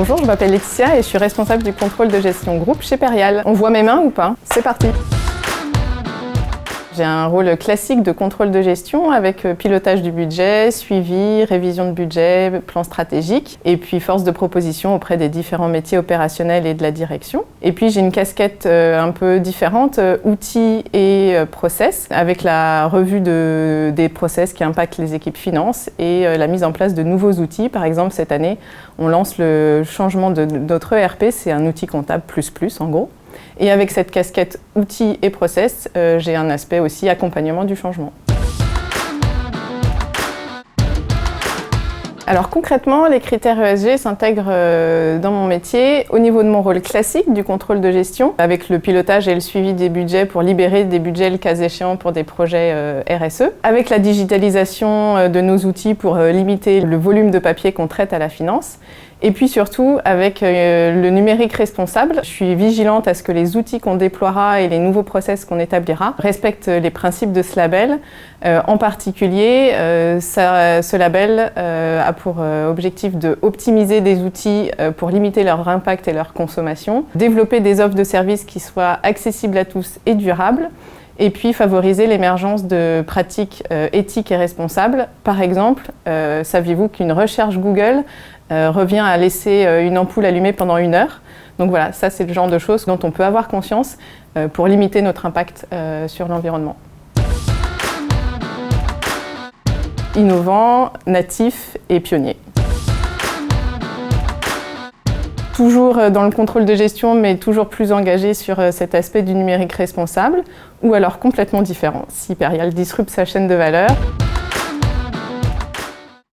Bonjour, je m'appelle Laetitia et je suis responsable du contrôle de gestion groupe chez Perial. On voit mes mains ou pas? C'est parti! J'ai un rôle classique de contrôle de gestion avec pilotage du budget, suivi, révision de budget, plan stratégique et puis force de proposition auprès des différents métiers opérationnels et de la direction. Et puis j'ai une casquette un peu différente, outils et process, avec la revue des process qui impactent les équipes finances et la mise en place de nouveaux outils. Par exemple, cette année, on lance le changement de notre ERP, c'est un outil comptable plus en gros. Et avec cette casquette outils et process, j'ai un aspect aussi accompagnement du changement. Alors concrètement, les critères ESG s'intègrent dans mon métier au niveau de mon rôle classique du contrôle de gestion, avec le pilotage et le suivi des budgets pour libérer des budgets le cas échéant pour des projets RSE, avec la digitalisation de nos outils pour limiter le volume de papier qu'on traite à la finance, et puis surtout avec le numérique responsable. Je suis vigilante à ce que les outils qu'on déploiera et les nouveaux process qu'on établira respectent les principes de ce label. En particulier, ce label a pour objectif d'optimiser des outils pour limiter leur impact et leur consommation, développer des offres de services qui soient accessibles à tous et durables, et puis favoriser l'émergence de pratiques éthiques et responsables. Par exemple, saviez-vous qu'une recherche Google revient à laisser une ampoule allumée pendant 1 heure? Donc voilà, ça c'est le genre de choses dont on peut avoir conscience pour limiter notre impact sur l'environnement. Innovant, natif et pionnier. Toujours dans le contrôle de gestion, mais toujours plus engagé sur cet aspect du numérique responsable, ou alors complètement différent, si Perial disrupte sa chaîne de valeur.